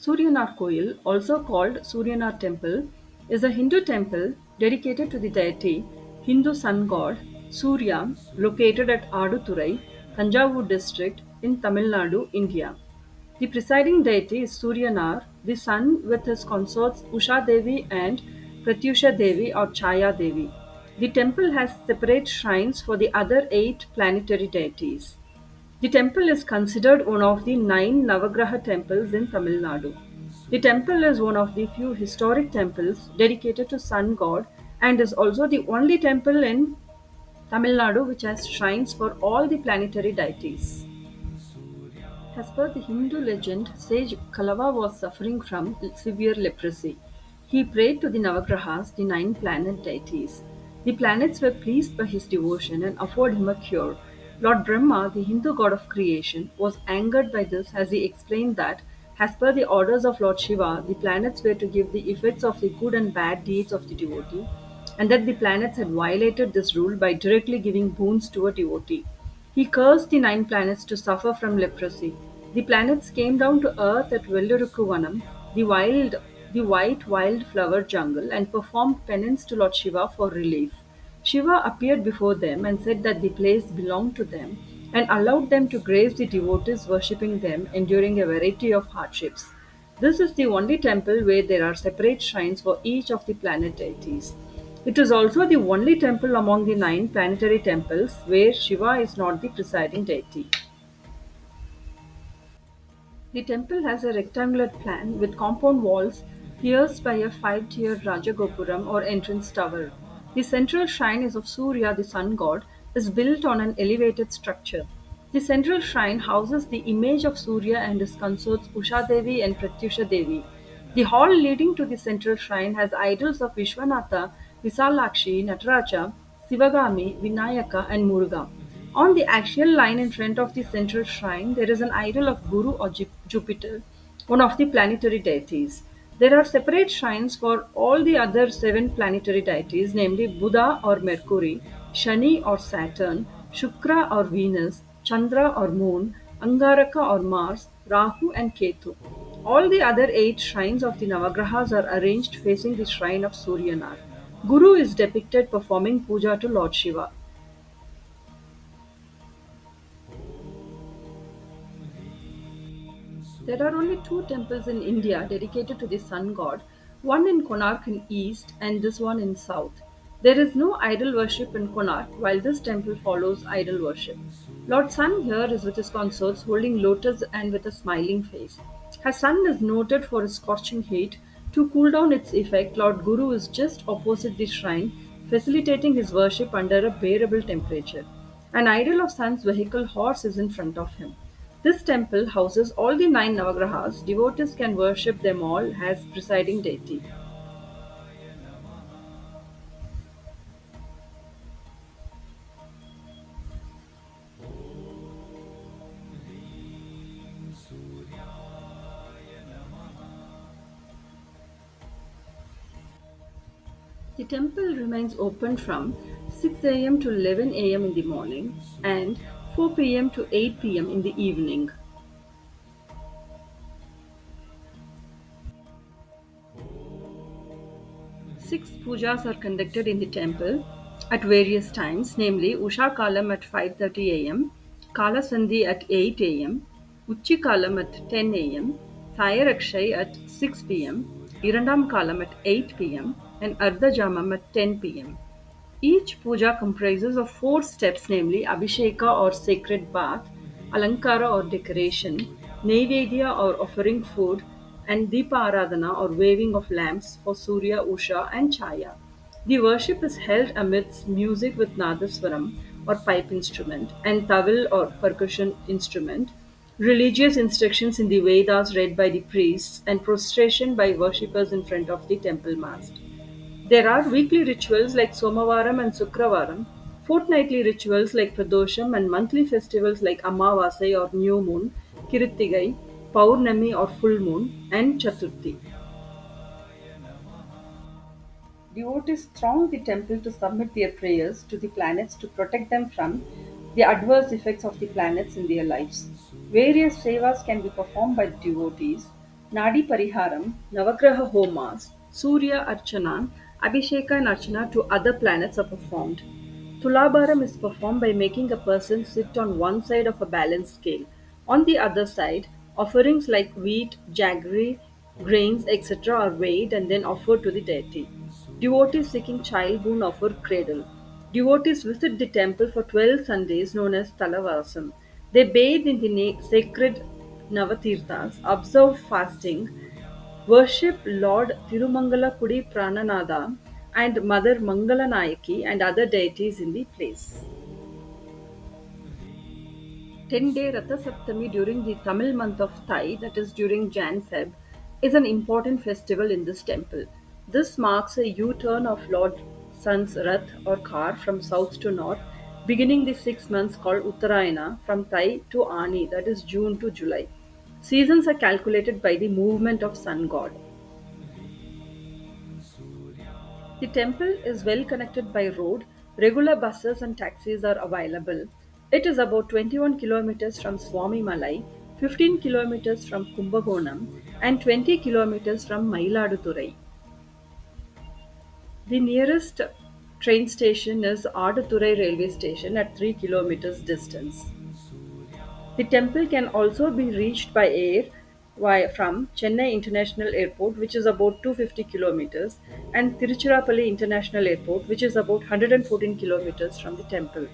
Suryanar Koil, also called Suryanar Temple, is a Hindu temple dedicated to the deity Hindu sun god Surya, located at Aduturai, Tanjavur district in Tamil Nadu, India. The presiding deity is Suryanar, the sun, with his consorts Usha Devi and Pratyusha Devi or Chaya Devi. The temple has separate shrines for the other eight planetary deities. The temple is considered one of the nine Navagraha temples in Tamil Nadu. The temple is one of the few historic temples dedicated to sun god and is also the only temple in Tamil Nadu which has shrines for all the planetary deities. As per the Hindu legend, sage Kalava was suffering from severe leprosy. He prayed to the Navagrahas, the nine planet deities. The planets were pleased by his devotion and offered him a cure. Lord Brahma, the Hindu god of creation, was angered by this as he explained that, as per the orders of Lord Shiva, the planets were to give the effects of the good and bad deeds of the devotee, and that the planets had violated this rule by directly giving boons to a devotee. He cursed the nine planets to suffer from leprosy. The planets came down to earth at Vellurukuvanam, the white wildflower jungle, and performed penance to Lord Shiva for relief. Shiva appeared before them and said that the place belonged to them and allowed them to graze the devotees worshipping them, enduring a variety of hardships. This is the only temple where there are separate shrines for each of the planet deities. It is also the only temple among the nine planetary temples where Shiva is not the presiding deity. The temple has a rectangular plan with compound walls pierced by a five-tiered Rajagopuram or entrance tower. The central shrine is of Surya, the sun god, is built on an elevated structure. The central shrine houses the image of Surya and his consorts Usha Devi and Pratyusha Devi. The hall leading to the central shrine has idols of Vishwanatha, Visalakshi, Nataraja, Sivagami, Vinayaka, and Muruga. On the axial line in front of the central shrine, there is an idol of Guru or Jupiter, one of the planetary deities. There are separate shrines for all the other seven planetary deities, namely Buddha or Mercury, Shani or Saturn, Shukra or Venus, Chandra or Moon, Angaraka or Mars, Rahu and Ketu. All the other eight shrines of the Navagrahas are arranged facing the shrine of Suryanar. Guru is depicted performing puja to Lord Shiva. There are only two temples in India dedicated to the sun god, one in Konark in east and this one in south. There is no idol worship in Konark, while this temple follows idol worship. Lord Sun here is with his consorts holding lotus and with a smiling face. As sun is noted for his scorching heat, to cool down its effect, Lord Guru is just opposite the shrine, facilitating his worship under a bearable temperature. An idol of sun's vehicle horse is in front of him. This temple houses all the nine Navagrahas. Devotees can worship them all as presiding deity. The temple remains open from 6 a.m. to 11 a.m. in the morning and 4 p.m. to 8 p.m. in the evening. Six pujas are conducted in the temple at various times, namely Usha Kalam at 5:30 a.m., Kala Sandhi at 8 a.m., Uchi Kalam at 10 a.m., Sayarakshay at 6 p.m., Irandam Kalam at 8 p.m., and Ardha Jamam at 10 p.m. Each puja comprises of four steps, namely Abhisheka or sacred bath, Alankara or decoration, Naivedya or offering food, and Deepa Aradhana or waving of lamps for Surya, Usha, and Chaya. The worship is held amidst music with Nadaswaram or pipe instrument and tawil or percussion instrument, religious instructions in the Vedas read by the priests, and prostration by worshippers in front of the temple mast. There are weekly rituals like Somavaram and Sukravaram, fortnightly rituals like Pradosham, and monthly festivals like Amavasai or New Moon, Kirittigai, Paurnami or Full Moon, and Chaturthi. Devotees throng the temple to submit their prayers to the planets to protect them from the adverse effects of the planets in their lives. Various sevas can be performed by the devotees. Nadi Pariharam, Navagraha Homas, Surya Archana, Abhisheka and Archana to other planets are performed. Tulabharam is performed by making a person sit on one side of a balance scale. On the other side, offerings like wheat, jaggery, grains, etc. are weighed and then offered to the deity. Devotees seeking child boon offer cradle. Devotees visit the temple for 12 Sundays known as Talavasam. They bathe in the sacred Navatirthas, observe fasting, worship Lord Tirumangala Kudi Prananada and Mother Mangalanayaki and other deities in the place. 10-day Ratha Saptami during the Tamil month of Thai, that is during Jan Feb, is an important festival in this temple. This marks a U turn of Lord Sun's Rath or car from south to north, beginning the 6 months called Uttarayana from Thai to Ani, that is June to July. Seasons are calculated by the movement of sun god. The temple is well connected by road. Regular buses and taxis are available. It is about 21 kilometers from Swami Malai, 15 kilometers from Kumbakonam, and 20 kilometers from Mailaduturai. The nearest train station is Aduturai railway station at 3 kilometers distance. The temple can also be reached by air from Chennai International Airport, which is about 250 kilometers, and Tiruchirappalli International Airport, which is about 114 kilometers from the temple.